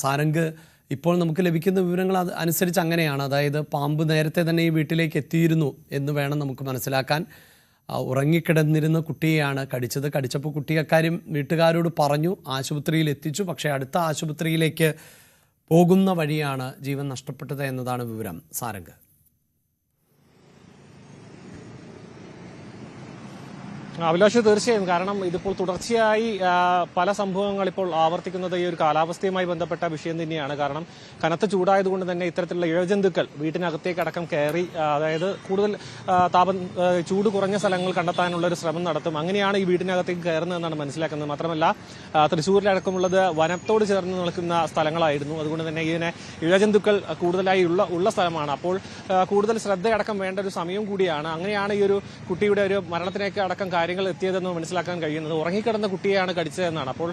സാരംഗ് ഇപ്പോൾ നമുക്ക് ലഭിക്കുന്ന വിവരങ്ങൾ അനുസരിച്ച് അങ്ങനെയാണ്. അതായത് പാമ്പ് നേരത്തെ തന്നെ ഈ വീട്ടിലേക്ക് എത്തിയിരുന്നു എന്ന് വേണം നമുക്ക് മനസ്സിലാക്കാൻ. ഉറങ്ങിക്കിടന്നിരുന്ന കുട്ടിയെയാണ് കടിച്ചത്. കടിച്ചപ്പോൾ കുട്ടി അക്കാര്യം വീട്ടുകാരോട് പറഞ്ഞു, ആശുപത്രിയിൽ എത്തിച്ചു. പക്ഷേ അടുത്ത ആശുപത്രിയിലേക്ക് പോകുന്ന വഴിയാണ് ജീവൻ നഷ്ടപ്പെട്ടത് എന്നതാണ് വിവരം. സാരംഗ്. അഭിലാഷ്, തീർച്ചയായും. കാരണം ഇതിപ്പോൾ തുടർച്ചയായി പല സംഭവങ്ങൾ ഇപ്പോൾ ആവർത്തിക്കുന്നത് ഈ ഒരു കാലാവസ്ഥയുമായി ബന്ധപ്പെട്ട വിഷയം തന്നെയാണ്. കാരണം കനത്ത ചൂടായതുകൊണ്ട് തന്നെ ഇത്തരത്തിലുള്ള ഇഴജന്തുക്കൾ വീട്ടിനകത്തേക്ക് അടക്കം കയറി, അതായത് കൂടുതൽ ചൂട് കുറഞ്ഞ സ്ഥലങ്ങൾ കണ്ടെത്താനുള്ള ഒരു ശ്രമം നടത്തും. അങ്ങനെയാണ് ഈ വീട്ടിനകത്തേക്ക് കയറുന്നതെന്നാണ് മനസ്സിലാക്കുന്നത്. മാത്രമല്ല തൃശ്ശൂരിലടക്കമുള്ളത് വനത്തോട് ചേർന്ന് നിൽക്കുന്ന സ്ഥലങ്ങളായിരുന്നു. അതുകൊണ്ട് തന്നെ ഇതിനെ ഇഴജന്തുക്കൾ കൂടുതലായി ഉള്ള സ്ഥലമാണ്. അപ്പോൾ കൂടുതൽ ശ്രദ്ധയടക്കം വേണ്ട ഒരു സമയം കൂടിയാണ്. അങ്ങനെയാണ് ഈ ഒരു കുട്ടിയുടെ ഒരു മരണത്തിലേക്ക് അടക്കം കാര്യങ്ങൾ എത്തിയതെന്ന് മനസ്സിലാക്കാൻ കഴിയുന്നത്. ഉറങ്ങിക്കിടന്ന കുട്ടിയെയാണ് കടിച്ചതെന്നാണ്. അപ്പോൾ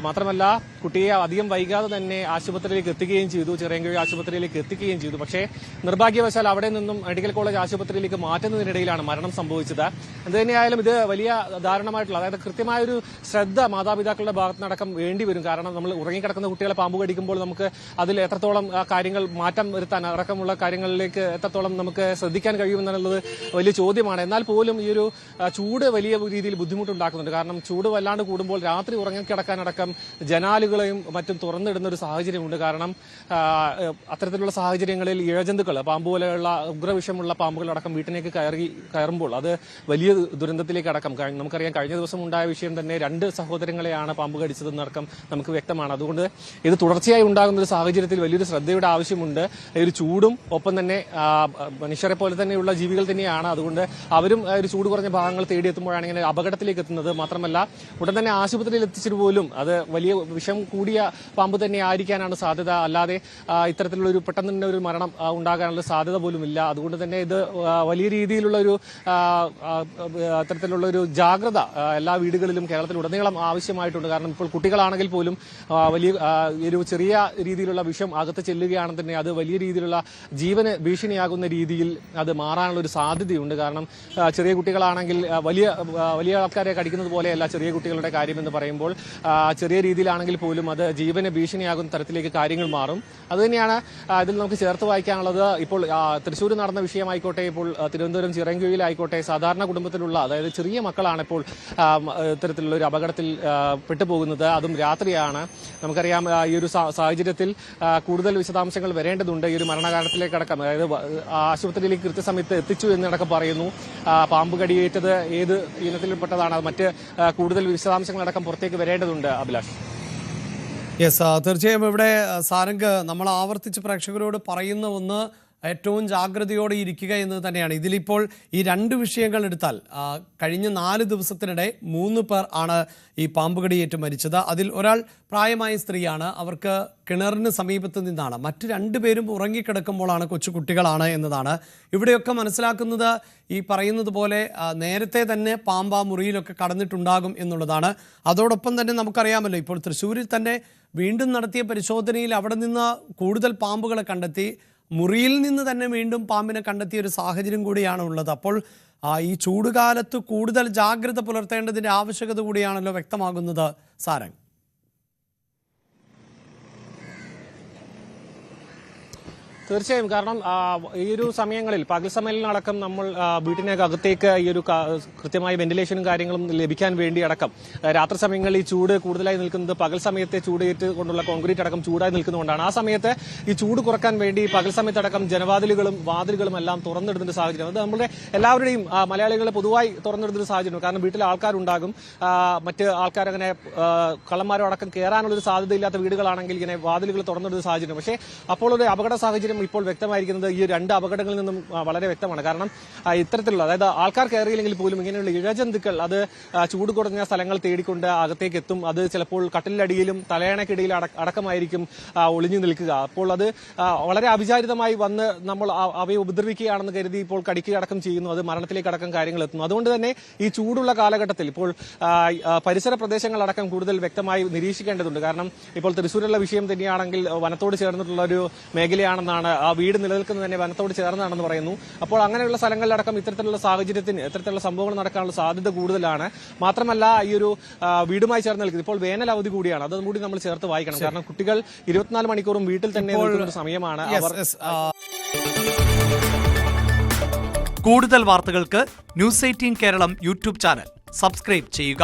മാത്രമല്ല കുട്ടിയെ അധികം വൈകാതെ തന്നെ ആശുപത്രിയിലേക്ക് എത്തിക്കുകയും ചെയ്തു, ചിറയൻകീഴ് ആശുപത്രിയിലേക്ക് എത്തിക്കുകയും ചെയ്തു. പക്ഷേ നിർഭാഗ്യവശാൽ അവിടെ നിന്നും മെഡിക്കൽ കോളേജ് ആശുപത്രിയിലേക്ക് മാറ്റുന്നതിനിടയിലാണ് മരണം സംഭവിച്ചത്. എന്തുതന്നെയായാലും ഇത് വലിയ ദാരുണമായിട്ടുള്ള, അതായത് കൃത്യമായൊരു ശ്രദ്ധ മാതാപിതാക്കളുടെ ഭാഗത്തുനിന്നടക്കം വേണ്ടിവരും. കാരണം നമ്മൾ ഉറങ്ങിക്കിടക്കുന്ന കുട്ടികളെ പാമ്പ് കടിക്കുമ്പോൾ നമുക്ക് അതിൽ എത്രത്തോളം കാര്യങ്ങൾ മാറ്റം വരുത്താൻ അടക്കമുള്ള കാര്യങ്ങളിലേക്ക് എത്രത്തോളം നമുക്ക് ശ്രദ്ധിക്കാൻ കഴിയുമെന്നുള്ളത് വലിയ ചോദ്യമാണ്. എന്നാൽ പോലും ഈ ഒരു ചൂട് വലിയ രീതിയിൽ ബുദ്ധിമുട്ടുണ്ടാക്കുന്നുണ്ട്. കാരണം ചൂട് വല്ലാണ്ട് കൂടുമ്പോൾ രാത്രി ഉറങ്ങിക്കിടക്കാനടക്കം ജനാലുകളെയും മറ്റും തുറന്നിടുന്ന ഒരു സാഹചര്യമുണ്ട്. കാരണം അത്തരത്തിലുള്ള സാഹചര്യങ്ങളിൽ ഇഴജന്തുക്കൾ, പാമ്പ് പോലെയുള്ള ഉഗ്രവിഷമുള്ള പാമ്പുകളടക്കം വീട്ടിലേക്ക് കയറുമ്പോൾ അത് വലിയ ദുരന്തത്തിലേക്ക് അടക്കം. നമുക്കറിയാം, കഴിഞ്ഞ ദിവസം ഉണ്ടായ വിഷയം തന്നെ 2 സഹോദരങ്ങളെയാണ് പാമ്പ് കടിച്ചതെന്നടക്കം നമുക്ക് വ്യക്തമാണ്. അതുകൊണ്ട് ഇത് തുടർച്ചയായി ഉണ്ടാകുന്ന ഒരു സാഹചര്യത്തിൽ വലിയൊരു ശ്രദ്ധയുടെ ആവശ്യമുണ്ട്. ഒരു ചൂടും ഒപ്പം തന്നെ മനുഷ്യരെ പോലെ തന്നെയുള്ള ജീവികൾ തന്നെയാണ്. അതുകൊണ്ട് അവരും ഒരു ചൂട് കുറഞ്ഞ ഭാഗങ്ങൾ തേടിയെത്തുമ്പോഴാണ് ഇങ്ങനെ അപകടത്തിലേക്ക് എത്തുന്നത്. മാത്രമല്ല ഉടൻ തന്നെ ആശുപത്രിയിൽ എത്തിച്ചിട്ട് പോലും അത് വലിയ വിഷം കൂടിയ പാമ്പ് തന്നെ ആയിരിക്കാനാണ് സാധ്യത. അല്ലാതെ ഇത്തരത്തിലുള്ള ഒരു പെട്ടെന്ന് തന്നെ ഒരു മരണം ഉണ്ടാകാനുള്ള സാധ്യത പോലും ഇല്ല. അതുകൊണ്ട് തന്നെ ഇത് വലിയ രീതിയിലുള്ള ഒരു അത്തരത്തിലുള്ള ഒരു ജാഗ്രത എല്ലാ വീടുകളിലും കേരളത്തിൽ ഉടനീളം ആവശ്യമായിട്ടുണ്ട്. കാരണം ഇപ്പോൾ കുട്ടികളാണെങ്കിൽ പോലും വലിയ ഒരു ചെറിയ രീതിയിലുള്ള വിഷം അകത്ത് ചെല്ലുകയാണെന്ന് തന്നെ അത് വലിയ രീതിയിലുള്ള ജീവന് ഭീഷണിയാകുന്ന രീതിയിൽ അത് മാറാനുള്ള ഒരു സാധ്യതയുണ്ട്. കാരണം ചെറിയ കുട്ടികളാണെങ്കിൽ വലിയ ആൾക്കാരെ കടിക്കുന്നത് പോലെയല്ല ചെറിയ കുട്ടികളുടെ കാര്യമെന്ന് പറയുമ്പോൾ ചെറിയ രീതിയിലാണെങ്കിൽ പോലും അത് ജീവന് ഭീഷണിയാകുന്ന തരത്തിലേക്ക് കാര്യങ്ങൾ മാറും. അതുതന്നെയാണ് ഇതിൽ നമുക്ക് ചേർത്ത് വായിക്കാനുള്ളത്. ഇപ്പോൾ തൃശ്ശൂർ നടന്ന വിഷയമായിക്കോട്ടെ, ഇപ്പോൾ തിരുവനന്തപുരം ചിറയൻകീഴിലായിക്കോട്ടെ, സാധാരണ കുടുംബത്തിലുള്ള, അതായത് ചെറിയ മക്കളാണ് ഇപ്പോൾ ഇത്തരത്തിലുള്ള ഒരു അപകടത്തിൽ പെട്ടുപോകുന്നത്. അതും രാത്രിയാണ്. നമുക്കറിയാം, ഈ ഒരു സാഹചര്യത്തിൽ കൂടുതൽ വിശദാംശങ്ങൾ വരേണ്ടതുണ്ട്. ഈ ഒരു മരണകാലത്തിലേക്കടക്കം, അതായത് ആശുപത്രിയിലേക്ക് കൃത്യസമയത്ത് എത്തിച്ചു എന്നടക്കം പറയുന്നു. പാമ്പ് കടിയേറ്റത് ഏത് ഇനത്തിൽപ്പെട്ടതാണ്, മറ്റ് കൂടുതൽ വിശദാംശങ്ങളടക്കം പുറത്തേക്ക് വരേണ്ടതുണ്ട്. അഭിലാഷ്. യെസ്, തീർച്ചയായും. ഇവിടെ സാരംഗ്, നമ്മൾ ആവർത്തിച്ച് പ്രേക്ഷകരോട് പറയുന്ന ഒന്ന് ഏറ്റവും ജാഗ്രതയോടെ ഇരിക്കുക എന്നത് തന്നെയാണ്. ഇതിലിപ്പോൾ ഈ 2 വിഷയങ്ങൾ എടുത്താൽ കഴിഞ്ഞ 4 ദിവസത്തിനിടെ 3 പേർ ആണ് ഈ പാമ്പുകടിയേറ്റ് മരിച്ചത്. അതിൽ ഒരാൾ പ്രായമായ സ്ത്രീയാണ്, അവർക്ക് കിണറിന് സമീപത്ത് നിന്നാണ്. മറ്റ് 2 പേരും ഉറങ്ങിക്കിടക്കുമ്പോഴാണ്, കൊച്ചുകുട്ടികളാണ് എന്നതാണ്. ഇവിടെയൊക്കെ മനസ്സിലാക്കുന്നത് ഈ പറയുന്നത് പോലെ നേരത്തെ തന്നെ പാമ്പ് ആ മുറിയിലൊക്കെ കടന്നിട്ടുണ്ടാകും എന്നുള്ളതാണ്. അതോടൊപ്പം തന്നെ നമുക്കറിയാമല്ലോ, ഇപ്പോൾ തൃശ്ശൂരിൽ തന്നെ വീണ്ടും നടത്തിയ പരിശോധനയിൽ അവിടെ നിന്ന് കൂടുതൽ പാമ്പുകളെ കണ്ടെത്തി. മുറിയിൽ നിന്ന് തന്നെ വീണ്ടും പാമ്പിനെ കണ്ടെത്തിയ ഒരു സാഹചര്യം കൂടിയാണ് ഉള്ളത്. അപ്പോൾ ഈ ചൂടുകാലത്ത് കൂടുതൽ ജാഗ്രത പുലർത്തേണ്ടതിൻ്റെ ആവശ്യകത കൂടിയാണല്ലോ വ്യക്തമാകുന്നത്. സാരംഗ്. തീർച്ചയായും. കാരണം ഈ ഒരു സമയങ്ങളിൽ പകൽ സമയങ്ങളിലടക്കം നമ്മൾ വീട്ടിനകത്തേക്ക് ഈ ഒരു കൃത്യമായ വെന്റിലേഷനും കാര്യങ്ങളും ലഭിക്കാൻ വേണ്ടി അടക്കം രാത്രി സമയങ്ങളിൽ ഈ ചൂട് കൂടുതലായി നിൽക്കുന്നത് പകൽ സമയത്തെ ചൂടേറ്റ് കൊണ്ടുള്ള കോൺക്രീറ്റ് അടക്കം ചൂടായി നിൽക്കുന്നതുകൊണ്ടാണ്. ആ സമയത്ത് ഈ ചൂട് കുറക്കാൻ വേണ്ടി പകൽ സമയത്തടക്കം ജനവാതിലുകളും വാതിലുകളും എല്ലാം തുറന്നിടുന്ന സാഹചര്യം. അത് നമ്മുടെ എല്ലാവരുടെയും മലയാളികളെ പൊതുവായി തുറന്നിടുന്ന സാഹചര്യം. കാരണം വീട്ടിൽ ആൾക്കാരുണ്ടാകും, മറ്റ് ആൾക്കാരങ്ങനെ കള്ളന്മാരോ അടക്കം കയറാനുള്ളൊരു സാധ്യതയില്ലാത്ത വീടുകളാണെങ്കിൽ ഇങ്ങനെ വാതിലുകൾ തുറന്നിടുന്ന സാഹചര്യം. പക്ഷേ അപ്പോൾ ഒരു അപകട സാഹചര്യം ഇപ്പോൾ വ്യക്തമായിരിക്കുന്നത് ഈ 2 അപകടങ്ങളിൽ നിന്നും വളരെ വ്യക്തമാണ്. കാരണം ഇത്തരത്തിലുള്ള, അതായത് ആൾക്കാർ കയറിയില്ലെങ്കിൽ പോലും ഇങ്ങനെയുള്ള ഇഴജന്തുക്കൾ അത് ചൂട് കുറഞ്ഞ സ്ഥലങ്ങൾ തേടിക്കൊണ്ട് അകത്തേക്ക് എത്തും. അത് ചിലപ്പോൾ കട്ടിലടിയിലും തലയണക്കിടയിൽ അടക്കമായിരിക്കും ഒളിഞ്ഞു നിൽക്കുക. അപ്പോൾ അത് വളരെ അവിചാരിതമായി വന്ന് നമ്മൾ അവയെ ഉപദ്രവിക്കുകയാണെന്ന് കരുതി ഇപ്പോൾ കടിക്കുക അടക്കം ചെയ്യുന്നു. അത് മരണത്തിലേക്ക് അടക്കം കാര്യങ്ങൾ എത്തുന്നു. അതുകൊണ്ട് തന്നെ ഈ ചൂടുള്ള കാലഘട്ടത്തിൽ ഇപ്പോൾ പരിസര പ്രദേശങ്ങളടക്കം കൂടുതൽ വ്യക്തമായി നിരീക്ഷിക്കേണ്ടതുണ്ട്. കാരണം ഇപ്പോൾ തൃശ്ശൂരുള്ള വിഷയം തന്നെയാണെങ്കിൽ വനത്തോട് ചേർന്നിട്ടുള്ള ഒരു മേഖലയാണെന്നാണ് ആ വീട് നിലനിൽക്കുന്നത് തന്നെ വനത്തോട് ചേർന്നാണെന്ന് പറയുന്നു. അപ്പോൾ അങ്ങനെയുള്ള സ്ഥലങ്ങളിലടക്കം ഇത്തരത്തിലുള്ള ഇത്തരത്തിലുള്ള സംഭവങ്ങൾ നടക്കാനുള്ള സാധ്യത കൂടുതലാണ്. മാത്രമല്ല ഈ ഒരു വീടുമായി ചേർന്ന് നിൽക്കുന്നത് ഇപ്പോൾ വേനൽ അവധി കൂടിയാണ്. അതും കൂടി നമ്മൾ ചേർത്ത് വായിക്കണം. കാരണം കുട്ടികൾ 24 മണിക്കൂറും വീട്ടിൽ തന്നെ നിൽക്കുന്ന സമയമാണ്. കൂടുതൽ വാർത്തകൾക്ക് news 18 Keralam YouTube channel subscribe ചെയ്യുക.